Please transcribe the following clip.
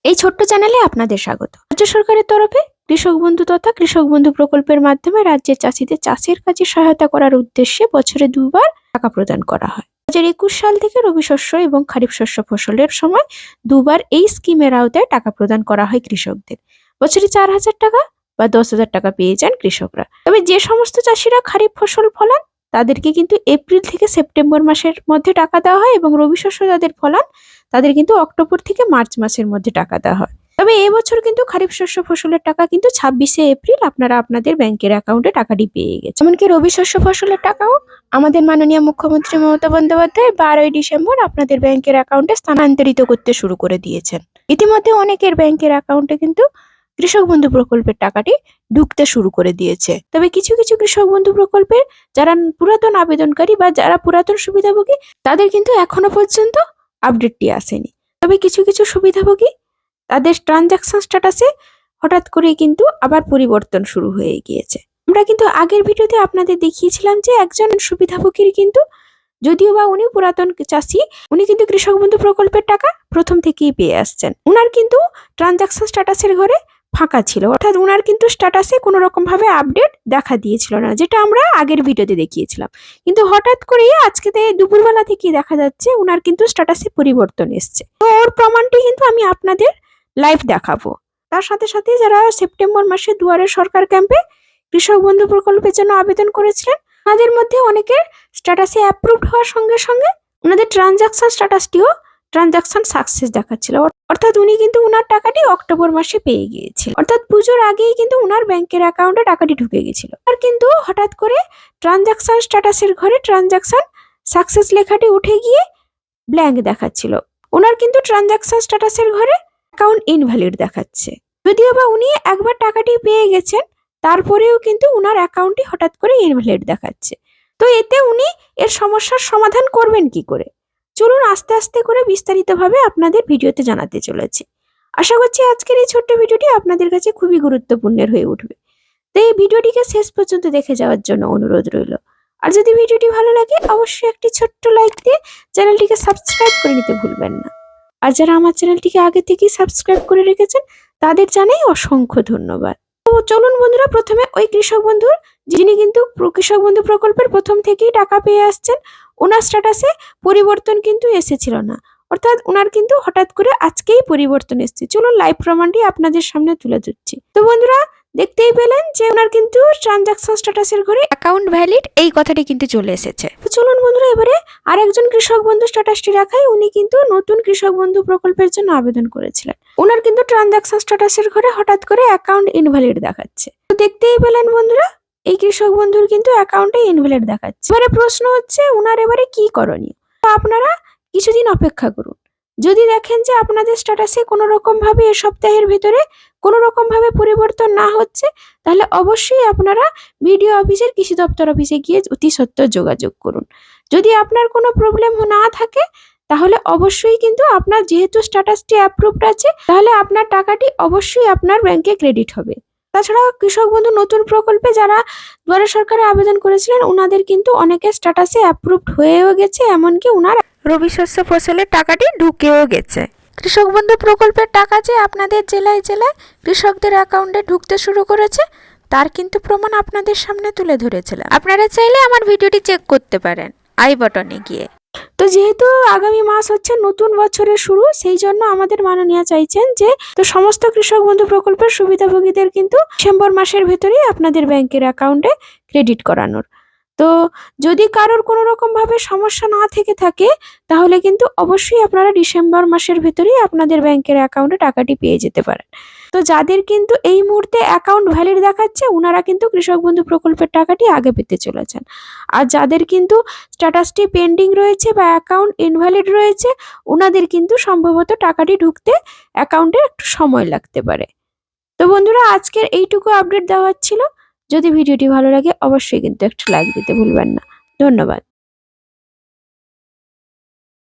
এই ছোট্ট চ্যানেলে আপনাদের স্বাগত। রাজ্য সরকারের তরফে কৃষক বন্ধু তথা কৃষক বন্ধু প্রকল্পের মাধ্যমে রাজ্যের চাষিদের চাষের কাজে সহায়তা করার উদ্দেশ্যে বছরে 2 বার টাকা প্রদান করা হয়। 2021 সাল থেকে রবি শস্য এবং খারিফ শস্য ফসলের সময় 2 বার এই স্কিমের আওতায় টাকা প্রদান করা হয় কৃষকদের। বছরে 4,000 টাকা বা 10,000 টাকা পেয়ে যান কৃষকরা। তবে যে সমস্ত চাষিরা খারিফ ফসল ফলান তাদেরকে কিন্তু এপ্রিল থেকে সেপ্টেম্বর মাসের মধ্যে টাকা দেওয়া হয় এবং রবি শস্য যাদের ফলান তাদের কিন্তু অক্টোবর থেকে মার্চ মাসের মধ্যে টাকা দেওয়া হয়। তবে এবছর কিন্তু খারিফ শস্য ফসলের টাকা কিন্তু 26শে এপ্রিল আপনারা আপনাদের ব্যাংকের অ্যাকাউন্টে টাকাটি পেয়ে গেছেন। এমনকি রবি শস্য ফসলের টাকাও আমাদের মাননীয় মুখ্যমন্ত্রী মমতা বন্দ্যোপাধ্যায় 12ই ডিসেম্বর আপনাদের ব্যাংকের অ্যাকাউন্টে স্থানান্তরিত করতে শুরু করে দিয়েছেন। ইতিমধ্যে অনেকের ব্যাংকের অ্যাকাউন্টে কিন্তু কৃষক বন্ধু প্রকল্পের টাকাটি ঢুকতে শুরু করে দিয়েছে। তবে কিছু কিছু কৃষক বন্ধু প্রকল্পের যারা পুরাতন আবেদনকারী বা যারা পুরাতন সুবিধাভোগী তাদের কিন্তু এখনো পর্যন্ত আপডেটটি আসেনি। তবে কিছু কিছু সুবিধাভোগী তাদের ট্রানজাকশন স্ট্যাটাসে হঠাৎ করে কিন্তু আবার পরিবর্তন শুরু হয়ে গিয়েছে। আমরা কিন্তু আগের ভিডিওতে আপনাদের দেখিয়েছিলাম যে একজন সুবিধাভোগীর কিন্তু যদিও বা উনি পুরাতন চাষি, উনি কিন্তু কৃষক বন্ধু প্রকল্পের টাকা প্রথম থেকেই পেয়ে আসছেন। উনার কিন্তু ট্রানজাকশন স্ট্যাটাসের ঘরে ফাঁকা ছিল, অর্থাৎ উনার কিন্তু স্ট্যাটাসে কোনো রকম ভাবে আপডেট দেখা দিয়েছিল না, যেটা আমরা আগের ভিডিওতে দেখিয়েছিলাম। কিন্তু হঠাৎ করেই আজকে দুপুরবেলা থেকে দেখা যাচ্ছে উনার কিন্তু স্ট্যাটাসে পরিবর্তন এসছে। তো ওর প্রমাণটি কিন্তু আমি আপনাদের লাইভ দেখাবো। তার সাথে সাথে যারা সেপ্টেম্বর মাসে দুয়ারে সরকার ক্যাম্পে কৃষক বন্ধু প্রকল্পের জন্য আবেদন করেছিলেন তাদের মধ্যে অনেকের স্ট্যাটাসে অ্যাপ্রুভড হওয়ার সঙ্গে সঙ্গে ওনাদের ট্রানজাকশন স্ট্যাটাসটিও ট্রানজাকশন সাকসেস দেখাচ্ছিল, অর্থাৎ উনি কিন্তু উনার টাকাটি অক্টোবর মাসে পেয়ে গিয়েছিল, অর্থাৎ পুজোর আগেই কিন্তু উনার ব্যাংকের অ্যাকাউন্টে টাকাটি ঢুকে গেছিল। আর কিন্তু হঠাৎ করে ট্রানজাকশন স্ট্যাটাসের ঘরে ট্রানজাকশন সাকসেস লেখাটি উঠে গিয়ে ব্ল্যাঙ্ক দেখাচ্ছিল। ওনার কিন্তু ট্রানজাকশন স্ট্যাটাসের ঘরে অ্যাকাউন্ট ইনভ্যালিড দেখাচ্ছে। যদিও বা উনি একবার টাকাটি পেয়ে গেছেন তারপরেও কিন্তু উনার অ্যাকাউন্টটি হঠাৎ করে ইনভ্যালিড দেখাচ্ছে। তো এতে উনি এর সমস্যার সমাধান করবেন কি করে? চলুন আস্তে আস্তে করে বিস্তারিতভাবে আপনাদের ভিডিওতে জানাতে চলেছি। আশা করছি আজকের এই ছোট্ট ভিডিওটি আপনাদের কাছে খুবই গুরুত্বপূর্ণের হয়ে উঠবে। তো এই ভিডিওটিকে শেষ পর্যন্ত দেখে যাওয়ার জন্য অনুরোধ রইল। আর যদি ভিডিওটি ভালো লাগে অবশ্যই একটি ছোট্ট লাইক দিয়ে চ্যানেলটিকে সাবস্ক্রাইব করে নিতে ভুলবেন না। আর যারা আমার চ্যানেলটিকে আগে থেকেই সাবস্ক্রাইব করে রেখেছেন তাদের জানাই অসংখ্য ধন্যবাদ। তো চলুন বন্ধুরা, প্রথমে ওই কৃষক বন্ধুর যিনি কিন্তু কৃষক বন্ধু প্রকল্পের প্রথম থেকেই টাকা পেয়ে আসছেন, ওনার স্ট্যাটাসে পরিবর্তন কিন্তু এসেছিল না, অর্থাৎ ওনার কিন্তু হঠাৎ করে আজকেই পরিবর্তন এসেছে। চলুন লাইভ প্রমাণটি আপনাদের সামনে তুলে ধরছি। তো বন্ধুরা দেখতেই পেলেন যে ওনার কিন্তু ট্রানজাকশন স্ট্যাটাসের ঘরে অ্যাকাউন্ট ভ্যালিড এই কথাটি কিন্তু চলে এসেছে। তো চলুন বন্ধুরা এবারে আরেকজন কৃষক বন্ধু স্ট্যাটাসটি রাখাই, উনি কিন্তু নতুন কৃষক বন্ধু প্রকল্পের জন্য আবেদন করেছিলেন। ওনার কিন্তু ট্রানজাকশন স্ট্যাটাসের ঘরে হঠাৎ করে অ্যাকাউন্ট ইনভ্যালিড দেখাচ্ছে। তো দেখতেই পেলেন বন্ধুরা এই কৃষক বন্ধুর কিন্তু অ্যাকাউন্টে ইনভ্যালিড দেখাচ্ছে। এবারে প্রশ্ন হচ্ছে ওনার এবারে কি করণীয়? তো আপনারা কিছুদিন অপেক্ষা করুন। যদি দেখেন যে আপনাদের স্ট্যাটাসে কোনো রকম ভাবে এ সপ্তাহের ভিতরে কোনো রকম ভাবে পরিবর্তন না হচ্ছে, তাহলে অবশ্যই আপনারা বিডিও অফিসের কৃষি দপ্তর অফিসে গিয়ে অতি সত্বর যোগাযোগ করুন। যদি আপনার কোনো প্রবলেম না থাকে তাহলে অবশ্যই কিন্তু আপনার যেহেতু স্ট্যাটাসটি অ্যাপ্রুভড আছে তাহলে আপনার টাকাটি অবশ্যই আপনার ব্যাংকে ক্রেডিট হবে। তাছাড়া কৃষক বন্ধু নতুন প্রকল্পে যারা দুয়ারে সরকারে আবেদন করেছিলেন ওনাদের কিন্তু অনেকের স্ট্যাটাসে অ্যাপ্রুভড হয়েও গেছে, এমনকি ওনার রবি শস্য ফসলের টাকাটি ঢুকেও গেছে। কৃষক বন্ধু প্রকল্পের টাকা যে আপনাদের জেলায় জেলায় কৃষকদের অ্যাকাউন্টে ঢুকতে শুরু করেছে তার কিন্তু প্রমাণ আপনাদের সামনে তুলে ধরেছিলাম। আপনারা চাইলে আমার ভিডিওটি চেক করতে পারেন আই বাটনে গিয়ে। তো যেহেতু আগামী মাস হচ্ছে নতুন বছরের শুরু, সেই জন্য আমাদের মাননীয় চাইছেন যে তো সমস্ত কৃষক বন্ধু প্রকল্পের সুবিধাভোগীদের কিন্তু ডিসেম্বর মাসের ভেতরেই আপনাদের ব্যাংকের অ্যাকাউন্টে ক্রেডিট করানোর। তো যদি কারোর কোনো রকম ভাবে সমস্যা না থেকে থাকে তাহলে কিন্তু অবশ্যই আপনারা ডিসেম্বর মাসের ভেতরেই আপনাদের ব্যাংকের অ্যাকাউন্টে টাকাটি পেয়ে যেতে পারেন। তো যাদের কিন্তু এই মুহূর্তে অ্যাকাউন্ট ভ্যালিড দেখাচ্ছে ওনারা কিন্তু কৃষক বন্ধু প্রকল্পের টাকাটি আগে পেতে চলেছেন। আর যাদের কিন্তু স্ট্যাটাসটি পেন্ডিং রয়েছে বা অ্যাকাউন্ট ইনভ্যালিড রয়েছে ওনাদের কিন্তু সম্ভবত টাকাটি ঢুকতে অ্যাকাউন্টে একটু সময় লাগতে পারে। তো বন্ধুরা আজকের এইটুকু আপডেট দেওয়ার ছিল। যদি ভিডিওটি ভালো লাগে অবশ্যই কিন্তু একটা লাইক দিতে ভুলবেন না। ধন্যবাদ।